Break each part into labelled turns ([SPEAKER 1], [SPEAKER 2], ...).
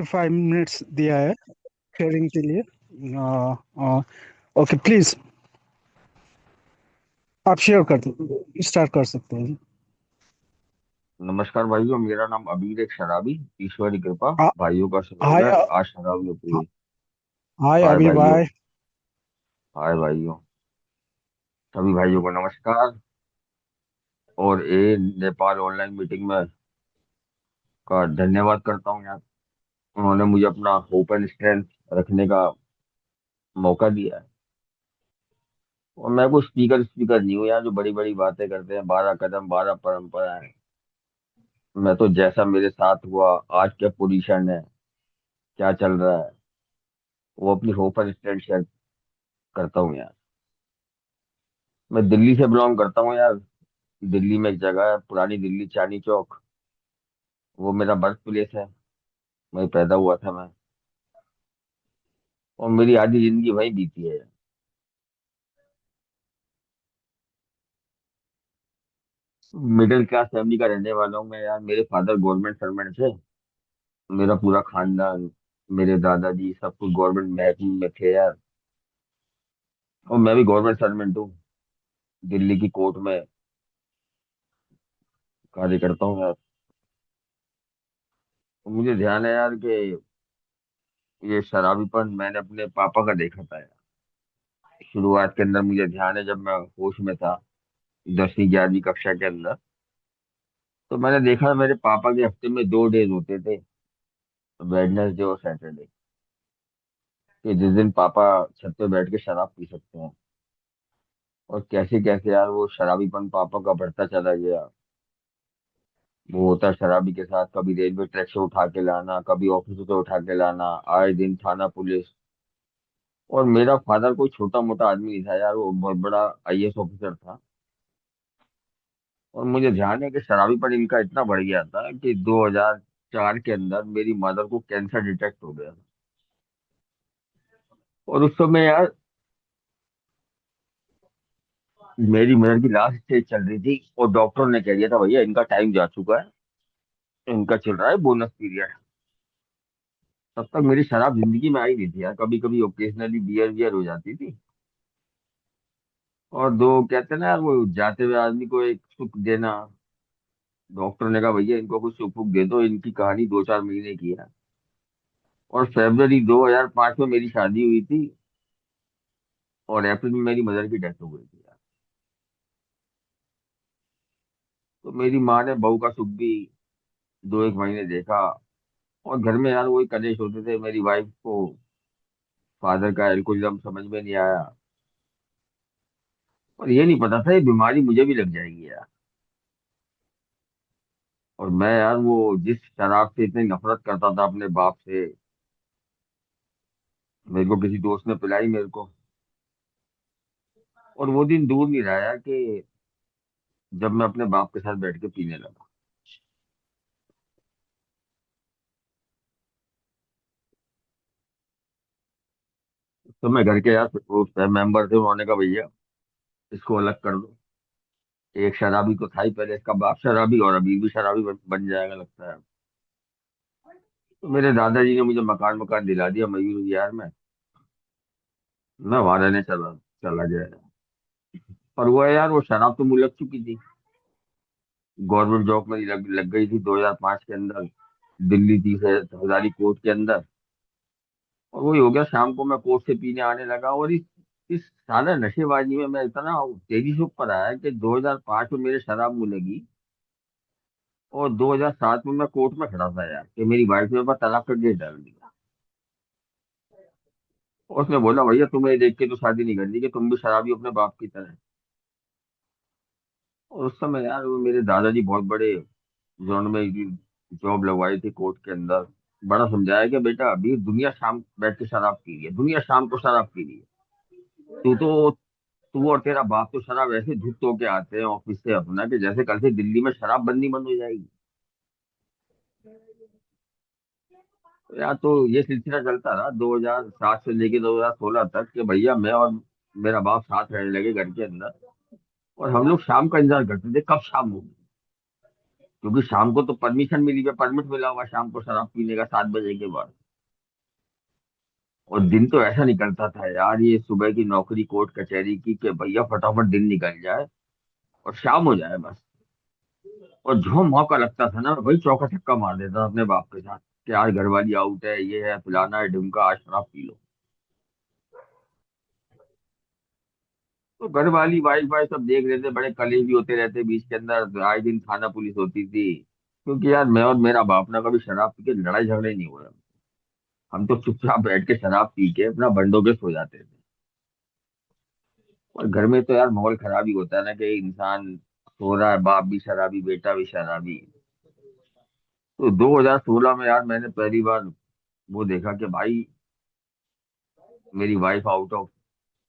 [SPEAKER 1] 45 minutes दिया है sharing के लिए। ओके प्लीज, आप शेयर कर दो, स्टार्ट कर सकते हैं।
[SPEAKER 2] नमस्कार भाइयों, मेरा नाम अबीर एक शराबी। ईश्वर की कृपा,
[SPEAKER 1] आ-
[SPEAKER 2] भाइयों का सहयोग
[SPEAKER 1] हाय
[SPEAKER 2] है। आज शराबियों की।
[SPEAKER 1] हाय
[SPEAKER 2] हाय
[SPEAKER 1] अभी
[SPEAKER 2] भाइयों।
[SPEAKER 1] भाई।
[SPEAKER 2] हाय भाइयों। सभी भाइयों को नमस्कार। और ये नेपाल ऑनलाइन मीटिंग में का धन्यवाद करता हूँ यार। उन्होंने मुझे अपना होप एंड स्ट्रेंथ रखने का मौका दिया है। और मैं कोई स्पीकर स्पीकर नहीं हूँ यार, जो बड़ी बड़ी बातें करते हैं, 12 कदम 12 परंपराएं। मैं तो जैसा मेरे साथ हुआ, आज क्या पोजीशन है, क्या चल रहा है, वो अपनी होप एंड स्ट्रेंथ शेयर करता हूँ यार। मैं दिल्ली से बिलोंग करता हूँ यार। दिल्ली में एक जगह है, पुरानी दिल्ली, चांदनी चौक। वो मेरा बर्थ प्लेस है। वहीं पैदा हुआ था मैं। और मेरी आधी जिंदगी वहीं बीती है। मिडिल क्लास फैमिली का रहने वाला हूँ मैं यार। मेरे फादर गवर्नमेंट सर्वेंट थे। मेरा पूरा खानदान, मेरे दादाजी सब कुछ गवर्नमेंट महकमे में थे यार। और मैं भी गवर्नमेंट सर्वेंट हूँ। दिल्ली की कोर्ट में कार्य करता हूँ यार। और मुझे ध्यान है यार कि ये शराबीपन मैंने अपने पापा का देखा था यार। शुरुआत के अंदर मुझे ध्यान है, जब मैं होश में था, 10वीं 11वीं कक्षा के अंदर, तो मैंने देखा मेरे पापा के हफ्ते में 2 डेज होते थे, वेडनेसडे और सैटरडे, कि जिस दिन पापा छत पे बैठ के शराब पी सकते हैं। और कैसे कैसे यार वो शराबीपन पापा का बढ़ता चला गया। वो होता शराबी के साथ, कभी रेलवे ट्रैक से उठा के लाना, कभी ऑफिस से उठा के लाना, आए दिन थाना पुलिस। और मेरा फादर कोई छोटा मोटा आदमी नहीं था यार, वो बहुत बड़ा आईएएस ऑफिसर था। और मुझे ध्यान है कि शराबीपन इनका इतना बढ़ गया था कि 2004 के अंदर मेरी मदर को कैंसर डिटेक्ट हो गया। और उस समय यार मेरी मदर की लास्ट स्टेज चल रही थी, और डॉक्टर ने कह दिया था भैया इनका टाइम जा चुका है, इनका चल रहा है बोनस पीरियड। तब तक मेरी शराब जिंदगी में आई नहीं थी यार। कभी कभी ओकेजनली बियर बियर हो जाती थी। और दो कहते हैं ना यार, वो जाते हुए आदमी को एक सुख देना। डॉक्टर ने कहा भैया इनको कुछ सुख वुख दे दो, इनकी कहानी 2 4 महीने की है। और फरवरी 2005 में मेरी शादी हुई थी। और अप्रैल में मेरी मदर की डेथ हो गई थी यार। तो मेरी माँ ने बहू का सुख भी 2 1 महीने देखा। और घर में यार वही कलेश होते थे। मेरी वाइफ को फादर का एल्कोहलिज्म समझ में नहीं आया। और ये नहीं पता था ये बीमारी मुझे भी लग जाएगी यार। और मैं यार वो जिस शराब से इतनी नफरत करता था अपने बाप से, मेरे को किसी दोस्त ने पिलाई मेरे को। और वो दिन दूर नहीं रहा यार कि जब मैं अपने बाप के साथ बैठ के पीने लगा। तो मैं घर के यार वो मेंबर थे, उन्होंने कहा भैया इसको अलग कर दो। एक शराबी तो था ही पहले, इसका बाप शराबी और अभी भी शराबी बन जाएगा लगता है। तो मेरे दादाजी ने मुझे मकान मकान दिला दिया मयूर विहार में। मैं वहां रहने चला चला गया। पर वो है यार, वो शराब तो मुझे लग चुकी थी। गवर्नमेंट जॉब मेरी लग गई थी 2005 के अंदर, दिल्ली थी से हजारी कोर्ट के अंदर। और वही हो गया, शाम को मैं कोर्ट से पीने आने लगा। और इस सारा नशेबाजी में मैं इतना तेजी से ऊपर आया कि 2005 में मेरे शराब मुँह लगी। और 2007 में मैं कोर्ट में खड़ा था यार, कि मेरी वाइफ ने मेरे पास तलाक का केस डाल दिया। और उसने बोला भैया तुम्हें देख के तो शादी नहीं करनी, कि तुम भी शराबी हो अपने बाप की तरह। और उस समय यार वो मेरे दादाजी बहुत बड़े जोन में जॉब लगवाई थी कोर्ट के अंदर। बड़ा समझाया कि बेटा अभी दुनिया शाम बैठ के शराब पी रही है, दुनिया शाम को शराब पी रही है। तू और तेरा बाप तो शराब ऐसे धुत होके आते हैं ऑफिस से अपना, कि जैसे कल से दिल्ली में शराब बंदी बंद हो जाएगी। तो यार तो ये सिलसिला चलता रहा 2007 से लेके 2016 तक, कि भैया मैं और मेरा बाप साथ रहने लगे घर के अंदर। और हम लोग शाम का इंतजार करते थे कब शाम होगी। क्योंकि शाम को तो परमिशन मिली है, परमिट मिला हुआ शाम को शराब पीने का 7 बजे के बाद। और दिन तो ऐसा निकलता था यार, ये सुबह की नौकरी कोर्ट कचहरी की कि भैया फटाफट दिन निकल जाए और शाम हो जाए बस। और जो मौका लगता था ना, वही चौका छक्का मार देता था अपने बाप के साथ कि आज घर वाली आउट है, ये है फलाना है ढिमका, आज शराब पी लो। तो घर वाली वाइफ वाइफ सब देख रहे थे, बड़े कलेश भी होते रहते बीच के अंदर, आए दिन थाना पुलिस होती थी। क्योंकि यार मैं और मेरा बाप ना कभी शराब पी के लड़ाई झगड़े नहीं हुए। हम तो चुपचाप बैठ के शराब पी के अपना बंदोबस्त हो जाते थे। और घर में तो यार माहौल खराब ही होता है ना, कि इंसान सो रहा है, बाप भी शराबी बेटा भी शराबी। तो 2016 में यार मैंने पहली बार वो देखा कि भाई मेरी वाइफ आउट ऑफ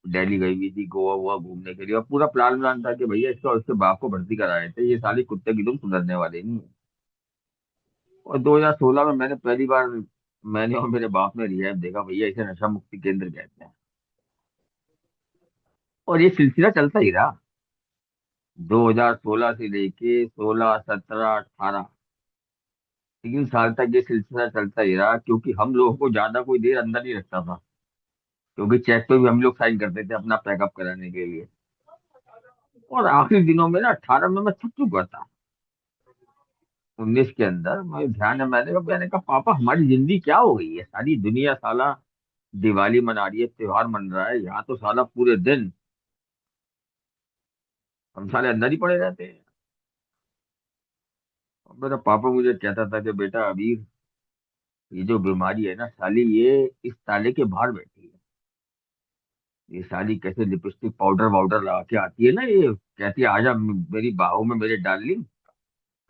[SPEAKER 2] दिल्ली गई हुई थी गोवा वोवा घूमने के लिए, और पूरा प्लान व्लान था कि भैया इसका और इसके बाप को भर्ती कराए थे, ये साले कुत्ते की तुम सुधरने वाले नहीं है। और 2016 में मैंने पहली बार, मैंने और मेरे बाप ने रिहैब देखा, भैया इसे नशा मुक्ति केंद्र कहते हैं। और ये सिलसिला चलता ही रहा 2016 से लेके 16 17 18, 3 साल तक ये सिलसिला चलता ही रहा। क्योंकि हम लोगों को ज्यादा कोई देर अंदर नहीं रखता था, क्योंकि चेक पे भी हम लोग साइन करते थे अपना पैकअप कराने के लिए। और आखिरी दिनों में ना 18 में मैं थक चुका था। 19 के अंदर मैं ध्यान है, मैंने कहा पापा हमारी जिंदगी क्या हो गई है, सारी दुनिया साला दिवाली मना रही है, त्योहार मन रहा है, यहाँ तो साला पूरे दिन हम साले अंदर ही पड़े रहते हैं। और मेरा पापा मुझे कहता था कि बेटा अबीर, ये जो बीमारी है ना साली, ये इस ताले के बाहर बैठी है। ये साली कैसे लिपस्टिक पाउडर वाउडर लगा के आती है ना, ये कहती है आजा मेरी बाहों में मेरे डार्लिंग,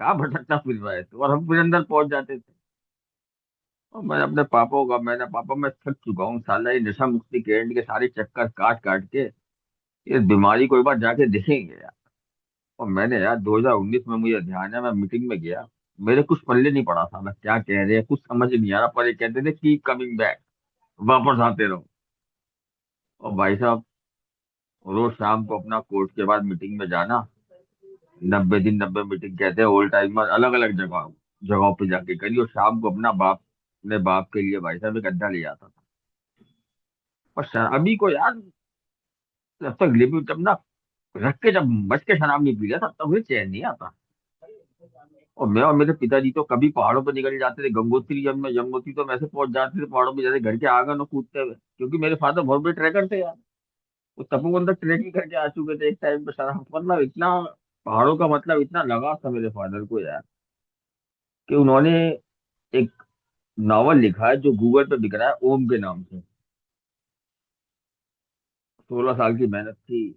[SPEAKER 2] कहाँ भटकता फिर रहा है तो। और हम फिर अंदर पहुंच जाते थे। और मैं अपने पापा को, मैंने पापा मैं थक चुका हूँ साला, ये नशा मुक्ति केंद्र के सारे चक्कर काट काट के इस बीमारी को एक बार जाके देखेंगे यार। और मैंने यार 2019 में, मुझे ध्यान है, मैं मीटिंग में गया, मेरे कुछ पल्ले नहीं पड़ा था मैं क्या कह रहे हैं, कुछ समझ नहीं आ रहा, पर ये कहते थे कीप कमिंग बैक, वापस आते रहो। और भाई साहब रोज शाम को अपना कोर्ट के बाद मीटिंग में जाना, 90 दिन 90 मीटिंग कहते हैं, ओल्ड टाइमर अलग अलग जगहों पे जाके करी, और शाम को अपना बाप के लिए भाई साहब एक अड्डा ले जाता था। और शराबी को यार जब तक लिमिट, जब ना रख के जब बच के शराब नहीं पी लिया तब तक मुझे चैन नहीं आता। और मैं और मेरे पिताजी तो कभी पहाड़ों पर निकल जाते थे, गंगोत्री जब मैं यमुनोत्री तो वैसे पहुंच जाते थे पहाड़ों पे, जैसे घर के आंगन में कूदते हुए, क्योंकि मेरे फादर बहुत बड़े ट्रैकर थे यार। वो तपोवन अंदर ट्रैकिंग करके आ चुके थे एक टाइम पे शराब, मतलब इतना पहाड़ों का मतलब इतना लगाव था मेरे फादर को यार, कि उन्होंने एक नावल लिखा है जो गूगल पे बिक रहा है ओम के नाम से। 16 साल की मेहनत थी।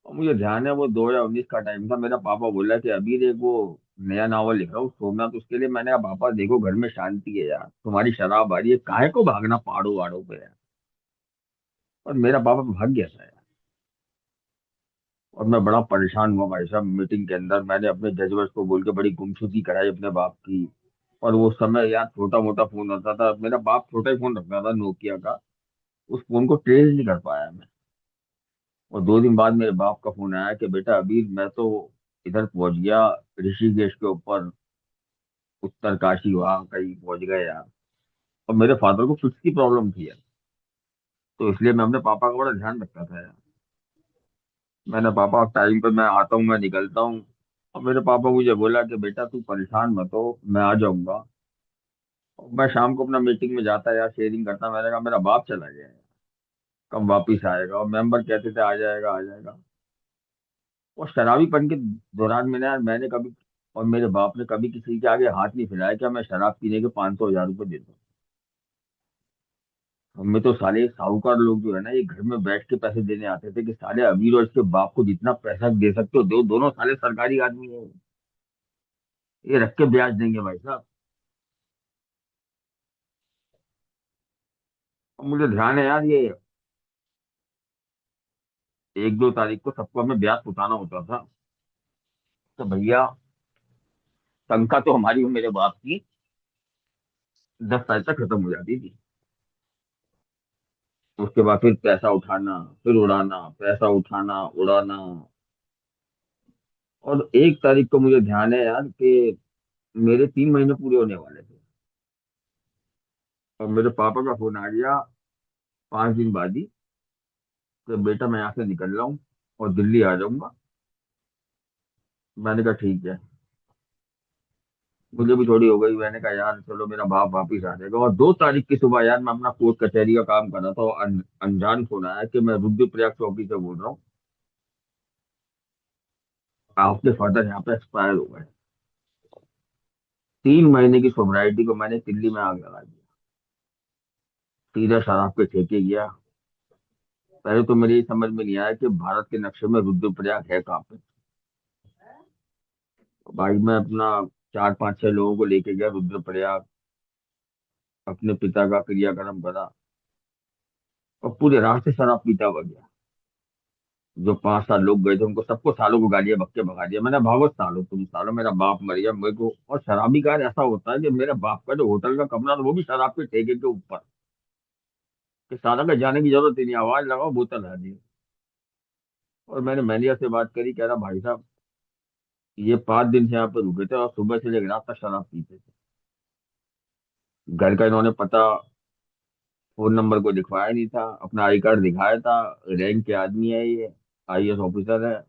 [SPEAKER 2] और मुझे ध्यान है वो 2019 का टाइम था, मेरा पापा बोला कि अभी एक वो नया नावल लिख रहा हूँ सोमनाथ, उसके लिए मैंने कहा पापा देखो घर में शांति है यार, तुम्हारी शराब आ रही है, काहे को भागना पहाड़ों वहाड़ों पे यार। और मेरा पापा भाग गया था यार। और मैं बड़ा परेशान हुआ भाई साहब, मीटिंग के अंदर मैंने अपने जजवर्स को बोल के बड़ी गुमसुदी कराई अपने बाप की। और वो समय यार छोटा मोटा फोन होता था, मेरा बाप छोटा ही फोन रखता था नोकिया का, उस फोन को ट्रेस नहीं कर पाया मैं। और 2 दिन बाद मेरे बाप का फोन आया कि बेटा अभी मैं तो इधर पहुंच गया, ऋषिकेश के ऊपर, उत्तर काशी वहां कहीं पहुंच गए यार। और मेरे फादर को फिक्स की प्रॉब्लम थी यार, तो इसलिए मैं अपने पापा का बड़ा ध्यान रखता था यार। मैंने पापा टाइम पे मैं आता हूँ, मैं निकलता हूँ। और मेरे पापा मुझे बोला कि बेटा तू परेशान मत हो, मैं आ जाऊंगा। और मैं शाम को अपना मीटिंग में जाता यार, शेयरिंग करता, मैंने कहा मेरा बाप चला गया है, कब वापिस आएगा। और मेंबर कहते थे आ जाएगा आ जाएगा। और शराबीपन के दौरान में ना यार मैंने कभी, और मेरे बाप ने कभी किसी के आगे हाथ नहीं फैलाया कि मैं शराब पीने के 500 1000 रुपये दे दूं। हमें तो साले साहूकार लोग जो है ना, ये घर में बैठ के पैसे देने आते थे कि साले अमीर और इसके बाप को जितना पैसा दे सकते हो दो, दोनों साले सरकारी आदमी है, ये रख के ब्याज देंगे भाई साहब। और मुझे ध्यान है यार, ये 1 2 तारीख को सबको हमें ब्याज उठाना होता था। तो भैया तनख्वाह तो हमारी और मेरे बाप की 10 तारीख तक खत्म हो जाती थी। उसके बाद फिर पैसा उठाना, फिर उड़ाना, पैसा उठाना उड़ाना। और 1 तारीख को मुझे ध्यान है यार कि मेरे 3 महीने पूरे होने वाले थे, और मेरे पापा का फोन आ गया 5 दिन बाद ही कि बेटा मैं यहाँ से निकल रहा हूँ और दिल्ली आ जाऊंगा। मैंने कहा ठीक है। मुझे भी थोड़ी हो गई, मैंने कहा यार चलो मेरा बाप वापिस आ जाएगा। और 2 तारीख की सुबह यार मैं अपना कोर्ट कचहरी का काम कर रहा था, और अनजान फोन आया कि मैं रुद्रप्रयाग चौकी से बोल रहा हूँ, आपके फादर यहाँ पे एक्सपायर हो गए। 3 महीने की सोबराइटी को मैंने दिल्ली में आग लगा दिया, सीधा शराब के ठेके गया। पहले तो मेरी समझ में नहीं आया कि भारत के नक्शे में रुद्रप्रयाग है कहाँ पे। भाई मैं अपना 4 5 6 लोगों को लेके गया रुद्रप्रयाग, अपने पिता का क्रियाक्रम करा, और पूरे रास्ते शराब पीता हुआ गया। जो 5 7 लोग गए थे उनको सबको सालों को गालियां बक के भगा दिया। मैंने भागवत सालो तुम सालो, मेरा बाप मर गया मेरे को। और शराबी कार ऐसा होता है कि मेरे बाप का जो होटल का कमरा था वो भी शराब के ठेके के ऊपर, कि साला का जाने की जरूरत ही नहीं, आवाज लगाओ बोतल है दी। और मैंने मैनेजर से बात करी, कह रहा भाई साहब ये 5 दिन से यहाँ पे रुके थे और सुबह से लेकर रात तक शराब पीते थे। घर का इन्होंने पता फोन नंबर को दिखवाया नहीं था, अपना आई कार्ड दिखाया था, रैंक के आदमी है ये, आईएएस ऑफिसर है।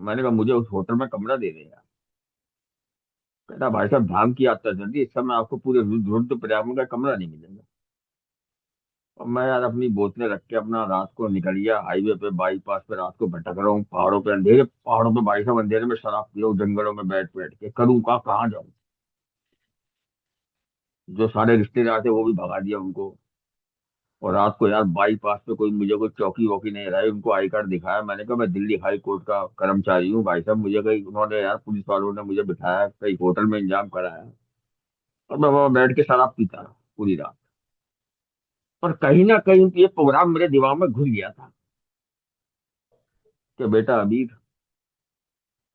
[SPEAKER 2] मैंने कहा मुझे उस होटल में कमरा दे दे यार। कहता भाई साहब धाम की यात्रा चल रही है, इस समय आपको पूरे रुद्रप्रयाग में का कमरा नहीं मिलेगा। और मैं यार अपनी बोतलें रख के अपना रात को निकल गया हाईवे पे, बाईपास पे रात को भटक रहा हूँ, पहाड़ों पे अंधेरे, पहाड़ों पे भाई साहब अंधेरे में शराब पी रहा हूँ, जंगलों में बैठ बैठ के करूँ का कहाँ जाऊँ। जो सारे रिश्तेदार थे वो भी भगा दिया उनको। और रात को यार बाईपास पे कोई चौकी वौकी नहीं रहा, उनको आई कार्ड दिखाया। मैंने कहा मैं दिल्ली हाई कोर्ट का कर्मचारी हूँ भाई साहब, मुझे कहीं उन्होंने यार पुलिस वालों ने मुझे बिठाया कहीं होटल में इंतजाम कराया, और मैं वहां बैठ के शराब पीता रहा पूरी रात। और कहीं ना कहीं ये प्रोग्राम मेरे दिमाग में घुस गया था कि बेटा अभी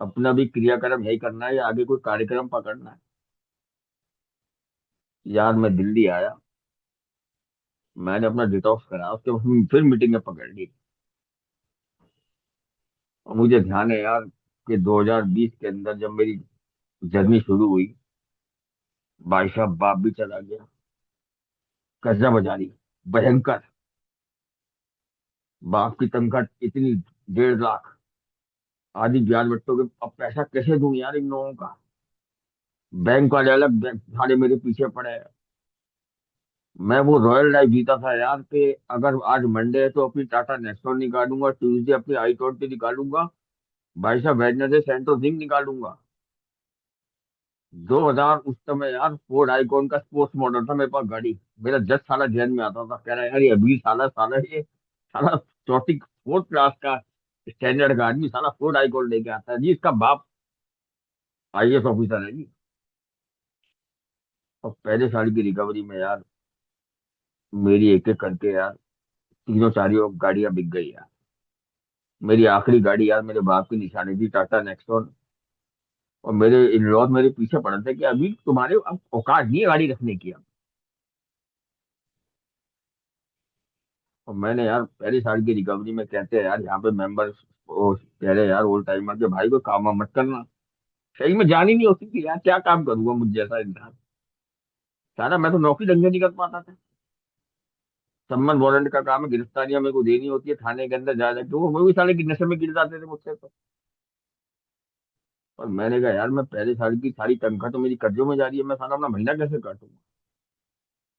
[SPEAKER 2] अपना भी क्रियाक्रम यही करना है या आगे कोई कार्यक्रम पकड़ना है। यार मैं दिल्ली आया, मैंने अपना डिटॉक्स करा, उसके बाद फिर मीटिंग पकड़ ली। और मुझे ध्यान है यार कि 2020 के अंदर जब मेरी जर्नी शुरू हुई, भाई साहब बाप भी चला गया, कर्जा बाजारी भयंकर, बाप की तनख्वाह इतनी 1.5 लाख, आधी ब्याज बट्टों के, अब पैसा कैसे दूं यार इन लोगों का। बैंक वाले अलग बैंक सारे मेरे पीछे पड़े हैं। मैं वो रॉयल लाइफ जीता था यार कि अगर आज मंडे है तो अपनी टाटा नेक्सॉन निकालूंगा, ट्यूसडे अपनी i20 निकालूंगा, भाई साहब वेडनेसडे सेंट्रो सिंह निकालूंगा। 2000 उस समय यार फोर्ड आइकॉन का स्पोर्ट्स मॉडल था मेरे पास गाड़ी। मेरा जज साला जहन में आता था, कह रहा है यार ये अभी साला साला ये साला चौथी 4th क्लास का स्टैंडर्ड का आदमी साला फोर्ड आइकॉन लेके आता है जी, इसका बाप आईएएस ऑफिसर है जी। और पहले साल की रिकवरी में यार मेरी एक एक करके यार तीनों चारों गाड़ियां बिक गई यार। मेरी आखिरी गाड़ी यार मेरे बाप की निशानी थी, टाटा नेक्सॉन। और मेरे इन लॉज मेरे पीछे पड़े थे कि अभी तुम्हारे अब औकात नहीं है गाड़ी रखने की अब। और मैंने यार पहली साल की रिकवरी में कहते हैं यार यहाँ पे मेंबर कह रहे यार ओल्ड टाइमर के भाई को काम वाम मत करना। सही में जान ही नहीं होती कि यार क्या काम करूंगा मुझ जैसा इंसान। सारा मैं तो नौकरी ढंग से नहीं कर पाता था। सम्मन वारंट का काम है, गिरफ्तारियां मेरे को देनी होती है थाने के अंदर जा जाके, वो भी साले की नशे में गिर जाते थे मुझसे तो। और मैंने कहा यार मैं पहले साल की सारी तनख्वाह तो मेरी कर्जों में जा रही है, मैं सारा अपना महीना कैसे काटूंगा।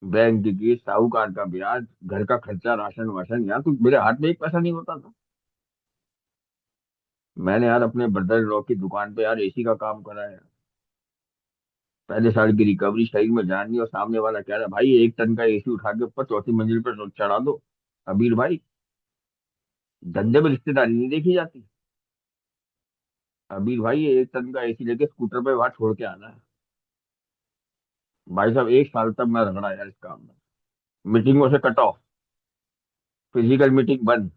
[SPEAKER 2] बैंक की किस्त, साहूकार का ब्याज, घर का खर्चा, राशन वाशन, यार तो मेरे हाथ में एक पैसा नहीं होता था। मैंने यार अपने ब्रदर लॉ की दुकान पे यार एसी का काम करा है। पहले साल की रिकवरी, शरीर में जान नहीं, और सामने वाला कह रहा है भाई 1 टन का एसी उठा के ऊपर चौथी मंजिल पर चढ़ा दो। अबीर भाई धंधे में रिश्तेदारी नहीं देखी जाती। अबीर भाई ये 1 टन का एसी लेके स्कूटर पे वहां छोड़ के आना है। भाई साहब 1 साल तक मैं रगड़ा यार इस काम में, मीटिंगों से कट ऑफ, फिजिकल मीटिंग बंद,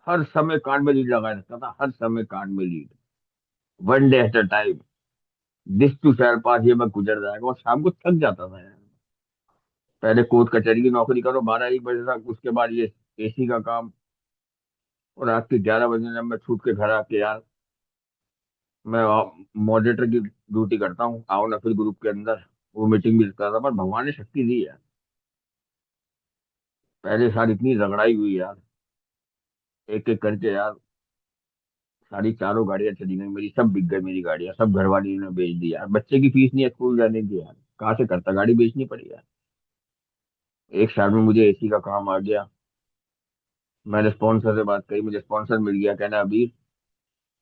[SPEAKER 2] हर समय कान में लीड लगाए रखता था, हर समय कान में lead, one day at a time, this too shall pass, ये मैं गुजर जाएगा। और शाम को थक जाता था यार। पहले कोर्ट कचहरी की नौकरी करो 12 1 बजे तक, उसके बाद ये एसी का काम, और रात के 11 बजे जब मैं छूट के घर आके यार, मैं मॉडरेटर की ड्यूटी करता हूँ, आओ ना फिर ग्रुप के अंदर, वो मीटिंग भी करता था, पर भगवान ने शक्ति दी यार। पहले साल इतनी रगड़ाई हुई यार, एक एक करके यार, सारी चारों गाड़ियां चली गई मेरी, सब बिक गई मेरी गाड़ियां, सब घर वाली ने बेच दी यार। बच्चे की फीस नहीं है स्कूल जाने की यार, कहाँ से करता, गाड़ी बेचनी पड़ी यार। एक साल में मुझे एसी का काम आ गया। मैंने स्पॉन्सर से बात करी, मुझे स्पॉन्सर मिल गया। कहना अभी,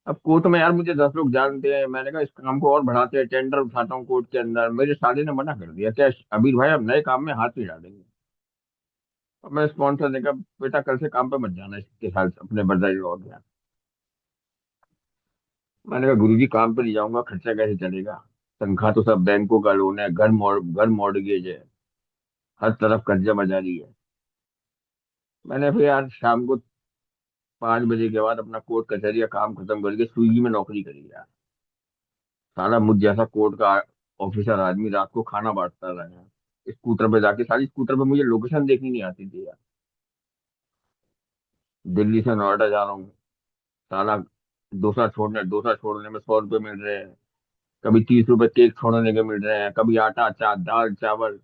[SPEAKER 2] अब कोर्ट में यार मुझे 10 लोग जानते हैं, मैंने कहा इस काम को और बढ़ाते हैं, टेंडर उठाता हूँ कोर्ट के अंदर। मेरे साले ने मना कर दिया, क्या अबीर भाई अब नए काम में हाथ नहीं डालेंगे। अब मैं स्पॉन्सर ने कहा बेटा कल से काम पे मत जाना इसके साथ अपने बर्दाई लॉ गया। मैंने कहा गुरुजी काम पे नहीं जाऊंगा, खर्चा कैसे चलेगा। तनख्वाह तो सब बैंकों का लोन है, घर मॉर्गेज है, हर तरफ कर्जा मजारी है। मैंने फिर यार शाम को 5 बजे के बाद अपना कोर्ट कचहरी का काम खत्म करके स्विगी में नौकरी करी यार। साला मुझ जैसा कोर्ट का ऑफिसर आदमी रात को खाना बांटता रहा यार, स्कूटर पे जाके, सारी स्कूटर पे मुझे लोकेशन देखनी नहीं आती थी यार। दिल्ली से नोएडा जा रहा हूँ, साला डोसा छोड़ने में 100 रुपये मिल रहे हैं, कभी 30 रुपए केक छोड़ने के मिल रहे हैं, कभी आटा दाल चावल।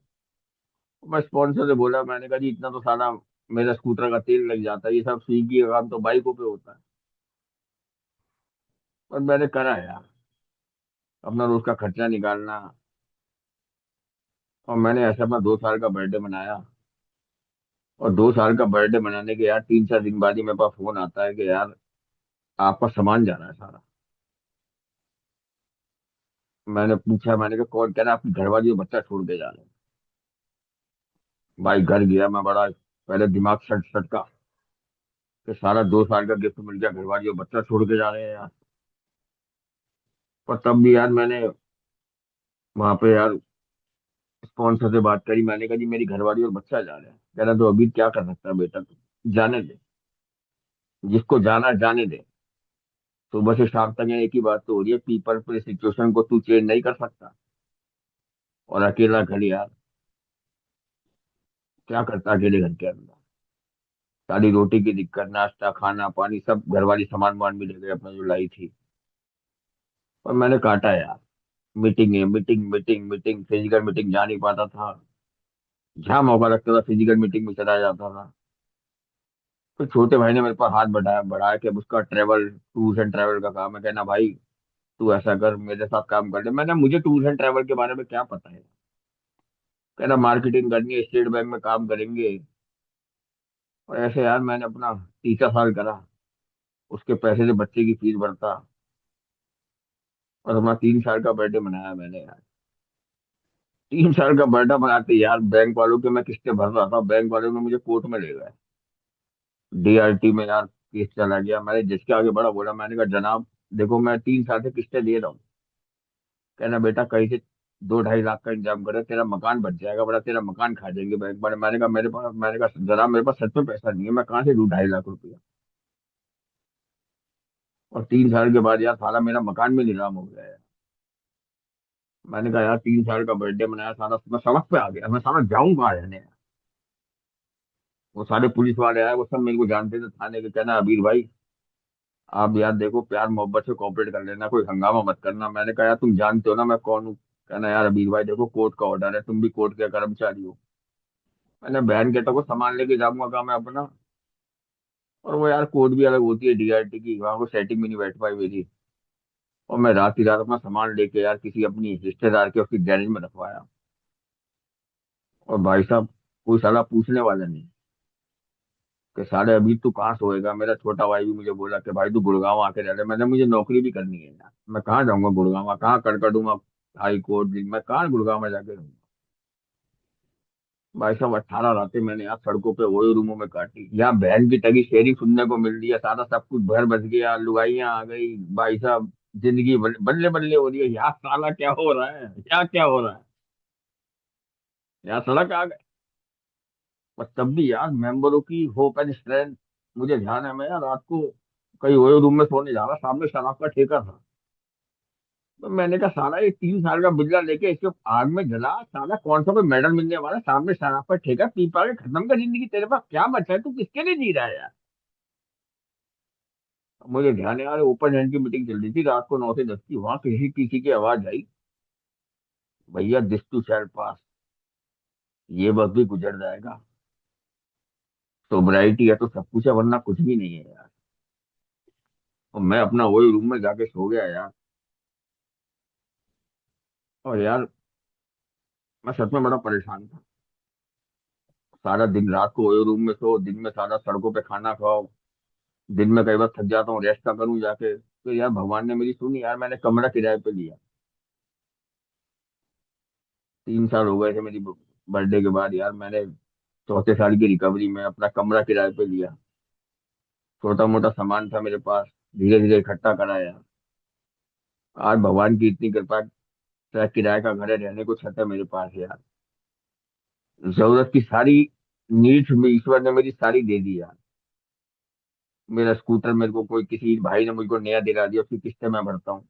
[SPEAKER 2] मैं स्पॉन्सर से बोला, मैंने कहा जी इतना तो साला मेरा स्कूटर का तेल लग जाता है, ये सब स्विगी का काम तो बाइकों पे होता है। पर मैंने करा यार, अपना रोज का खर्चा निकालना। और मैंने ऐसे अपना 2 साल का बर्थडे मनाया। और 2 साल का बर्थडे मनाने के यार 3 4 दिन बाद ही मेरे पास फोन आता है कि यार आपका सामान जा रहा है सारा। मैंने पूछा, मैंने कहा कौन, कह रहा आपकी घरवाली और बच्चा छोड़ के जा रहे हैं। भाई घर गया मैं, बड़ा पहले दिमाग सट सट का कि सारा 2 साल का गिफ्ट मिल गया, घरवाली और बच्चा छोड़ के जा रहे हैं यार। पर तब भी यार मैंने वहां पे यार स्पॉन्सर से बात करी, मैंने कहा जी मेरी घरवाली और बच्चा जा रहे हैं। कह रहा तो अभी क्या कर सकता है बेटा, तू जाने दे, जिसको जाना है जाने दे। सुबह से शाम तक यहाँ एक ही बात तो हो रही है, पीपल पर सिचुएशन को तू चेंज नहीं कर सकता। और अकेला घर यार, क्या करता अकेले घर के अंदर। सारी रोटी की दिक्कत, नाश्ता खाना पानी सब घर वाली सामान वामान भी ले गए अपना जो लाई थी। और मैंने काटा यार, मीटिंग है meeting meeting meeting, physical meeting जा नहीं पाता था। जहाँ मौका लगता था फिजिकल मीटिंग में चला जाता था। फिर छोटे भाई ने मेरे पास हाथ बढ़ाया बढ़ाया कि अब उसका ट्रेवल टूर्स एंड ट्रेवल का काम है। कहना भाई तू ऐसा कर, मेरे साथ काम कर ले। मैंने, मुझे टूर्स एंड ट्रेवल के बारे में क्या पता है। कहना मार्केटिंग करनी है, स्टेट बैंक में काम करेंगे। और ऐसे यार मैंने अपना तीसरा साल करा, उसके पैसे से बच्चे की फीस भरता। और अपना 3 साल का बर्थडे मनाया मैंने यार। 3 साल का बर्थडे मनाते यार बैंक वालों के मैं किस्तें भर रहा था, बैंक वालों ने मुझे कोर्ट में ले गए। डीआरटी में यार केस चला गया। मैंने जिसके आगे बड़ा बोला, मैंने कहा जनाब देखो मैं 3 साल से किस्तें दे रहा हूँ। कहना बेटा कहीं से 2 2.5 लाख का इंतजाम करे, तेरा मकान बच जाएगा, बड़ा तेरा मकान खा जाएंगे बैंक वाले। मैंने कहा मेरे पास, मैंने कहा जनाब मेरे पास सच में पैसा नहीं है, मैं कहाँ से दूँ 2.5 लाख रुपया। और 3 साल के बाद यार साला मेरा मकान भी नीलाम हो गया यार। मैंने कहा यार 3 साल का बर्थडे मनाया, साला मैं सड़क पे आ गया, मैं साला जाऊं कहाँ रहने। वो सारे पुलिस वाले आए, वो सब मेरे को जानते थे थाने के। कहना अबीर भाई आप यार देखो प्यार मोहब्बत से कोऑपरेट कर लेना, कोई हंगामा मत करना। मैंने कहा यार तुम जानते हो ना मैं कौन हूँ। कहना यार अबीर भाई देखो कोर्ट का ऑर्डर है, तुम भी कोर्ट के कर्मचारी हो। मैंने बहन के तो को सामान लेके जाऊंगा कहा मैं अपना। और वो यार कोर्ट भी अलग होती है डीआरटी की, वहां को सेटिंग भी नहीं बैठ पाई मेरी। और मैं रात ही रात अपना सामान लेके यार किसी अपनी रिश्तेदार के उसकी गैरेज में रखवाया। और भाई साहब कोई साला पूछने वाला नहीं कि साले अभी तू कहाँ सोएगा। मेरा छोटा भाई भी मुझे बोला कि भाई तू गुड़गांव आके रह ले। मैंने, मुझे नौकरी भी करनी है यार, मैं कहाँ जाऊंगा गुड़गांव, कहाँ कड़कड़ूंगा हाई कोर्ट भी, मैं कहाँ गुड़गांव में जाके रहूंगा। भाई साहब 18 रातें मैंने यहाँ सड़कों पे वही रूमों में काटी। यहाँ बहन की टगी शेरी सुनने को मिल रही है, सारा सब कुछ घर बस गया, लुगाइयां आ गई। भाई साहब जिंदगी बल्ले बल्ले हो रही है। यहाँ साला क्या हो रहा है, यहाँ क्या हो रहा है। यहाँ सड़क आ गए। पर तब भी यार मेंबरों की होप एंड स्ट्रेंथ। मुझे ध्यान है मैं यार रात को कहीं वही रूम में सोने जा रहा, सामने शराब का ठेका था। तो मैंने कहा साला ये 3 साल का बिल्ला लेके इसके आग में जला, साला कौन सा कोई मेडल मिलने वाला, सामने शराब का ठेका, पी पा के खत्म कर जिंदगी। तेरे पास क्या बचा है, तू किसके लिए जी रहा है यार। मुझे ध्यान है यार, ओपन हैंड की मीटिंग चल रही थी रात को 9 से 10 की, वहां किसी किसी की आवाज आई, भैया दिस टू शैल पास, ये वक्त भी गुजर जाएगा, सोबराइटी है तो सब कुछ है, वरना कुछ भी नहीं है यार। और मैं अपना वही रूम में जाके सो गया यार। और यार मैं सच में बड़ा परेशान था। सारा दिन रात को वही रूम में सो, दिन में सारा सड़कों पे खाना खाओ, दिन में कई बार थक जाता हूँ, रेस्ट का करूँ जाके, तो यार भगवान ने मेरी सुनी यार, मैंने कमरा किराए पे लिया। 3 साल हो गए थे मेरी बर्थडे के बाद यार, मैंने चौथे साल की रिकवरी में अपना कमरा किराए पे लिया। छोटा मोटा सामान था मेरे पास, धीरे धीरे इकट्ठा कराया। आज भगवान की इतनी कृपा, चाहे किराए का घर है, रहने को छत है मेरे पास यार। जरूरत की सारी नीड्स में ईश्वर ने मेरी सारी दे दी यार। मेरा स्कूटर मेरे को कोई किसी भाई ने मुझको नया दिला दिया, उसकी किस्तें मैं भरता हूँ।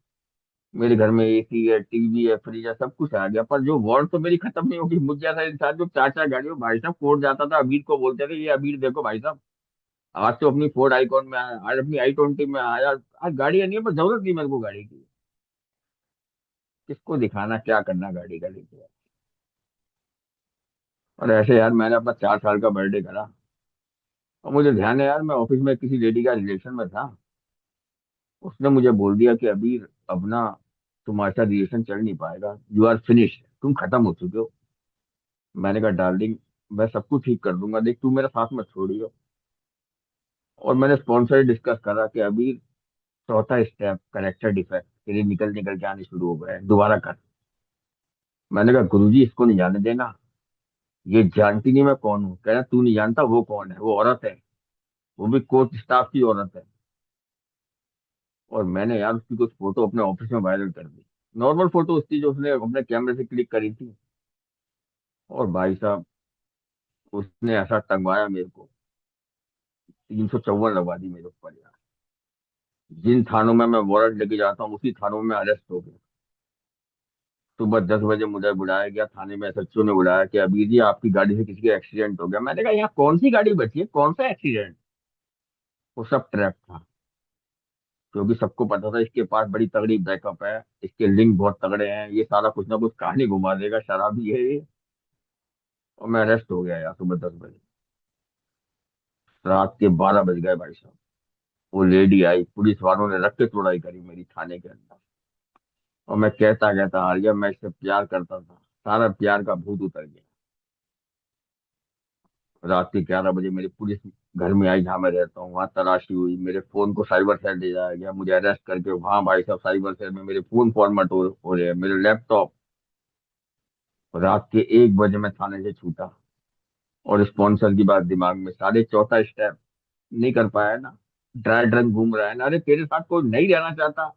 [SPEAKER 2] मेरे घर में एसी है, टीवी है, फ्रिज है, सब कुछ आ गया, पर जो वार्ड तो मेरी खत्म नहीं होगी। मुझ जैसा इंसान जो 4 4 गाड़ियों, भाई साहब कोर्ट जाता था, अबीर को बोलते थे ये अबीर देखो भाई साहब, आज तो अपनी फोर्ड आइकॉन में आया, आज अपनी i20 में आया, आज गाड़ियां नहीं है, पर जरूरत नहीं मेरे को गाड़ी की। किसको दिखाना क्या करना गाड़ी का लेके। और ऐसे यार मैंने अपना 4 साल का बर्थडे करा, और मुझे ध्यान है यार, मैं ऑफिस में किसी लेडी का रिलेशन में था। उसने मुझे बोल दिया कि अबीर अब ना तुम्हारे साथ रिलेशन चल नहीं पाएगा, यू आर फिनिश, तुम खत्म हो चुके हो। मैंने कहा डार्लिंग, मैं सब कुछ ठीक कर दूंगा, देख तू मेरा साथ मत छोड़ियो। और मैंने स्पॉन्सर डिस्कस करा कि अबीर चौथा स्टेप करेक्टर डिफेक्ट तेरे निकल निकल के आने शुरू हो गए हैं, दोबारा कर। मैंने कहा गुरुजी इसको नहीं जाने देना, ये जानती नहीं मैं कौन हूँ। कह रहा तू नहीं जानता वो कौन है, वो औरत है, वो भी कोर्ट स्टाफ की औरत है। और मैंने यार उसकी कुछ फोटो अपने ऑफिस में वायरल कर दी। नॉर्मल फोटो उसकी जो उसने अपने कैमरे से क्लिक करी थी। और भाई साहब उसने ऐसा टंगवाया मेरे को, 354 लगवा दी मेरे ऊपर यार। जिन थानों में मैं वारंट लेके जाता हूँ, उसी थानों में अरेस्ट हो गया। सुबह 10 बजे मुझे बुलाया गया थाने में, एसएचओ ने बुलाया कि अभी जी आपकी गाड़ी से किसी का एक्सीडेंट हो गया। मैंने कहा यहाँ कौन सी गाड़ी बची है, कौन सा एक्सीडेंट। वो सब ट्रैप था, क्योंकि सबको पता था इसके पास बड़ी तगड़ी बैकअप है, इसके लिंक बहुत तगड़े हैं, ये सारा कुछ ना कुछ कहानी घुमा देगा, शराबी है ये। और मैं अरेस्ट हो गया यार सुबह 10 बजे। रात के 12 बज गए भाई साहब। वो लेडी आई, पुलिस वालों ने रख के तोड़ाई करी मेरी थाने के अंदर। और मैं कहता कहता हार गया, मैं इससे प्यार करता था, सारा प्यार का भूत उतर गया। रात के 11 बजे मेरी पुलिस घर में आई, जहाँ मैं रहता हूँ, वहां तलाशी हुई, मेरे फोन को साइबर सेल ले जाया गया, मुझे अरेस्ट करके वहां भाई साहब साइबर सेल में मेरे फोन फॉर्मेट हो रहे हैं, मेरे लैपटॉप। रात के 1 बजे मैं थाने से छूटा। और स्पॉन्सर की बात दिमाग में, साढ़े चौथा स्टेप नहीं कर पाया ना, ड्राई ड्रंक घूम रहा है ना। अरे तेरे साथ कोई नहीं रहना चाहता,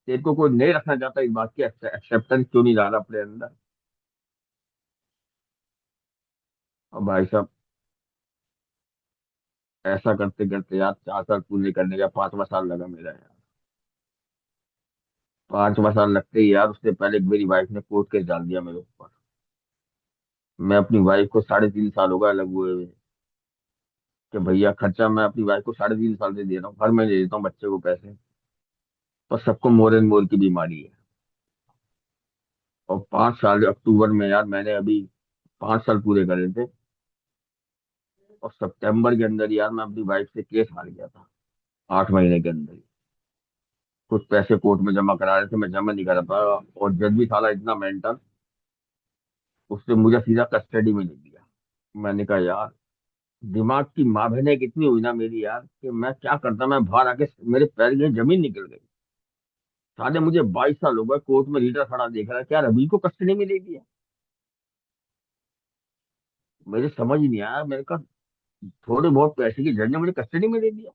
[SPEAKER 2] तेरे को कोई नहीं रखना चाहता, इस बात की एक्सेप्टेंस क्यों नहीं ला रहा अपने अंदर। और भाई साहब ऐसा करते करते यार 4 साल पूरे करने का 5वां साल लगा मेरा यार। 5वां साल लगते ही यार उससे पहले मेरी वाइफ ने कोर्ट केस डाल दिया मेरे ऊपर। मैं अपनी वाइफ को 3.5 साल हो गए अलग हुए हुए, कि भैया खर्चा मैं अपनी वाइफ को 3.5 साल से दे रहा हूँ, हर महीने देता हूँ बच्चे को पैसे। पर सबको मोर एंड मोर की बीमारी है। और 5 साल अक्टूबर में यार मैंने अभी 5 साल पूरे करे थे। और सितंबर के अंदर यार मैं अपनी वाइफ से केस हार गया था, 8 महीने के अंदर ही। कुछ पैसे कोर्ट में जमा करा रहे थे, मैं जमा नहीं करा पाया, और जज भी साला इतना मेंटल, उसने मुझे सीधा कस्टडी में ले लिया। मैंने कहा यार, दिमाग की माँ बहने कितनी हुई ना मेरी यार, कि मैं क्या करता, मैं बाहर आके मेरे पैर की जमीन निकल गई। साले मुझे 22 साल हो गए कोर्ट में रीडर खड़ा देख रहा है, क्या रवि को कस्टडी में ले लिया। मुझे समझ ही नहीं आया, मेरे का थोड़े बहुत पैसे की जज ने मुझे कस्टडी में ले लिया।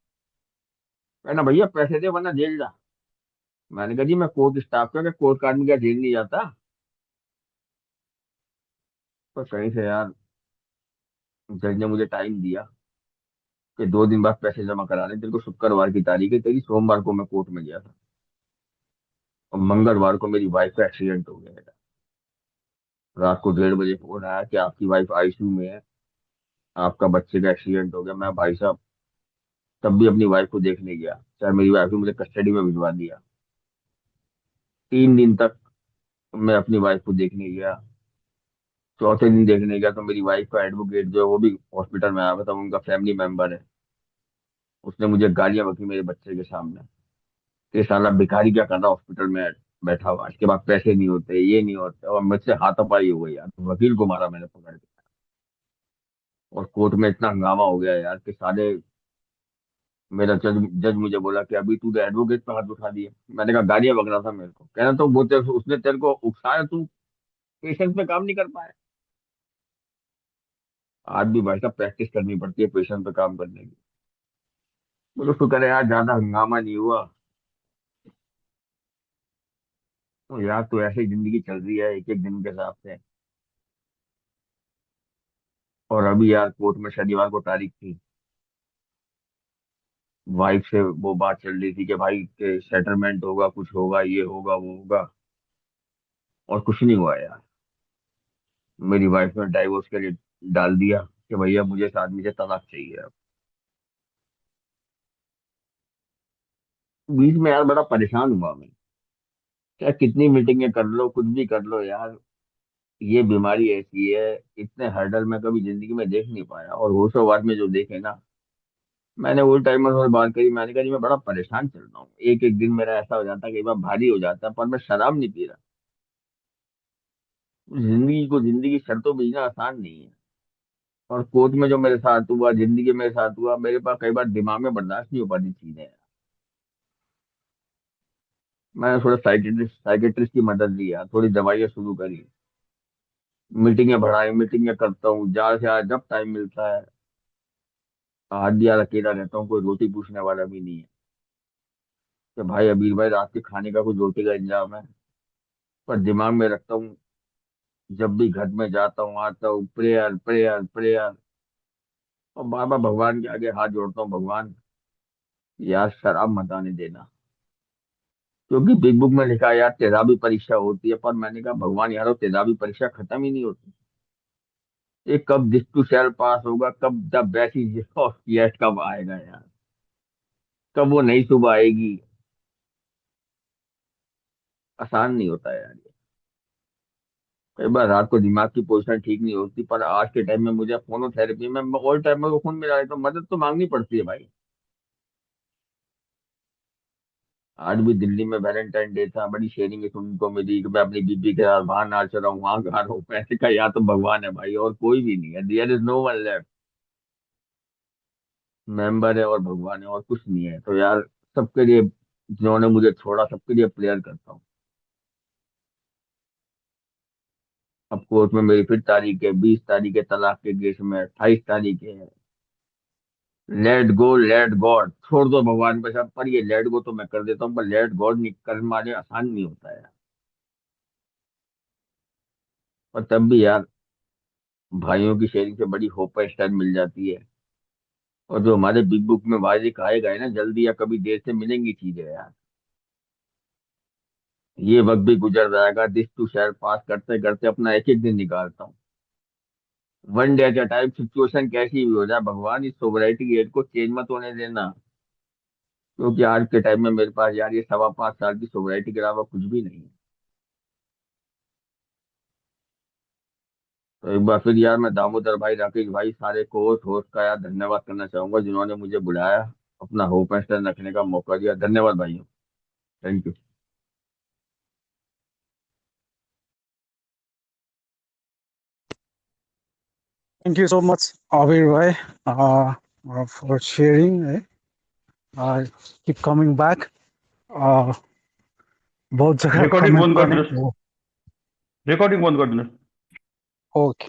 [SPEAKER 2] कहना भैया पैसे दे वरना जेल जा। मैंने कहा जी मैं कोर्ट स्टाफ का, कोर्ट कार्ड में क्या जेल नहीं जाता। पर कहीं से यार जज ने मुझे टाइम दिया कि 2 दिन बाद पैसे जमा करा रहे, तेरे को शुक्रवार की तारीख है तेरी, सोमवार को मैं कोर्ट में गया था। और मंगलवार को मेरी वाइफ का एक्सीडेंट हो गया है। रात को 1:30 बजे फोन आया कि आपकी वाइफ आईसीयू में है, आपका बच्चे का एक्सीडेंट हो गया। मैं भाई साहब तब भी अपनी वाइफ को देखने गया, चाहे मेरी वाइफ ने मुझे कस्टडी में भिजवा दिया। 3 दिन तक मैं अपनी वाइफ को देखने गया। चौथे दिन देखने गया तो मेरी वाइफ का एडवोकेट जो है वो भी हॉस्पिटल में आया हुआ था, उनका फैमिली मेंबर है। उसने मुझे गालियां बकी मेरे बच्चे के सामने कि साला भिखारी क्या कर रहा हॉस्पिटल में बैठा हुआ, इसके पास पैसे नहीं होते, ये नहीं होते, और मुझसे हाथापाई हो गई यार। तो वकील को मारा मैंने पकड़ के। और कोर्ट में इतना हंगामा हो गया यार कि सारे, मेरा जज जज मुझे बोला कि अभी तू तो एडवोकेट पे हाथ उठा दिया। मैंने कहा गालियां बक रहा था मेरे को, कहना तो वो उसने तेरे को उकसाया, तू पेशेंस पे काम नहीं कर पाया। आज भी भाई साहब प्रैक्टिस करनी पड़ती है पेशेंस पे काम करने की। बोलो शुक्र है यार ज्यादा हंगामा नहीं हुआ। तो यार तो ऐसे ही जिंदगी चल रही है एक एक दिन के हिसाब से। और अभी यार कोर्ट में शनिवार को तारीख थी। वाइफ से वो बात चल रही थी कि भाई के सेटलमेंट होगा, कुछ होगा, ये होगा वो होगा। और कुछ नहीं हुआ यार। मेरी वाइफ ने डाइवोर्स के लिए डाल दिया कि भैया मुझे इस आदमी से तलाक चाहिए अब। बीच में यार बड़ा परेशान हुआ मैं। क्या कितनी मीटिंगें कर लो, कुछ भी कर लो यार, ये बीमारी ऐसी है। इतने हर्डल मैं कभी जिंदगी में देख नहीं पाया, और होशोवार में जो देखे ना। मैंने वो टाइमर से बात करी, मैंने कहा जी मैं बड़ा परेशान चल रहा हूँ, एक एक दिन मेरा ऐसा हो जाता है, कई बार भारी हो जाता है, पर मैं शराब नहीं पी रहा। जिंदगी को जिंदगी शर्तों में जीना आसान नहीं है। और कोर्ट में जो मेरे साथ हुआ, जिंदगी में मेरे साथ हुआ, मेरे पास कई बार दिमाग में बर्दाश्त नहीं हो पाती चीजें। मैंने थोड़ा साइकेट्रिस्ट साइकेट्रिस्ट की मदद ली यार, थोड़ी दवाइयाँ शुरू करी। मीटिंगें बढ़ाई, मीटिंगें करता हूँ ज्यादा से ज्यादा जब टाइम मिलता है। आज यार अकेला रहता हूँ, कोई रोटी पूछने वाला भी नहीं है कि भाई अबीर भाई रात के खाने का कुछ रोटी का इंतजाम है। पर दिमाग में रखता हूँ, जब भी घर में जाता हूँ आता हूँ, प्रेयर प्रेयर प्रेयर। और बार बार भगवान के आगे हाथ जोड़ता हूँ, भगवान यार शराब मत आने देना। क्योंकि बिग बुक में लिखा है यार तेरा भी परीक्षा होती है, पर मैंने कहा भगवान यार तेरा भी परीक्षा खत्म ही नहीं होती। ये कब दिस टू शेल पास होगा, कब द बेस्ट इज येट कब आएगा यार, कब वो नई सुबह आएगी। आसान नहीं होता है यार ये। कई बार रात को दिमाग की पोजीशन ठीक नहीं होती, पर आज के टाइम में मुझे फोनोथेरेपी में ऑल टाइम में को खून मिला है तो मदद तो मांगनी पड़ती है भाई। आज भी दिल्ली में वैलेंटाइन डे था, बड़ी शेयरिंग सुनने को मिली कि मैं अपनी बीबी के साथ वहां नाच रहा हूँ, वहां गा रहा हूँ। पैसे का या तो भगवान है भाई, और कोई भी नहीं है, there is no one left. Member है और भगवान है, और कुछ नहीं है। तो यार सबके लिए, जिन्होंने मुझे छोड़ा सबके लिए प्रेयर करता हूँ। अब कोर्ट में मेरी फिर तारीख है, 20 तारीख है तलाक के केस में, 28 तारीख है। लेट गो लेट गॉड, छोड़ दो भगवान पे सब, पर ये लेट गो तो मैं कर देता हूँ, पर लेट गॉड नहीं कर माने आसान नहीं होता है। पर तब भी यार भाइयों की शेयरिंग से बड़ी होप स्टाइल मिल जाती है। और जो हमारे बिग बुक में वायदे कहे गए ना, जल्दी या कभी देर से मिलेंगी चीजें यार। ये वक्त भी गुजर जाएगा, दिस टू शेयर पास करते करते अपना एक एक दिन निकालता हूँ। One day at a time, situation कैसी भी हो जाए भगवान इस सोवरेटी एज को चेंज मत होने देना। क्योंकि आज के टाइम में मेरे पास यार ये 5.25 साल की सोवरेटी के अलावा कुछ भी नहीं है। तो एक बार फिर यार मैं दामोदर भाई, राकेश भाई, सारे कोच होस्ट का यार धन्यवाद करना चाहूंगा, जिन्होंने मुझे बुलाया, अपना होप एंड स्टैंड रखने का मौका दिया। धन्यवाद भाइयों। Thank you.
[SPEAKER 1] Thank you so much, Abir bhai, for sharing. Uh, keep coming back. Uh, बहुत जगह
[SPEAKER 3] रिकॉर्डिंग
[SPEAKER 1] कमेंट
[SPEAKER 3] बंद कर
[SPEAKER 1] बने
[SPEAKER 3] दिनुहोस्
[SPEAKER 1] वो।
[SPEAKER 3] रिकॉर्डिंग बंद कर दिनुहोस्
[SPEAKER 1] ओके।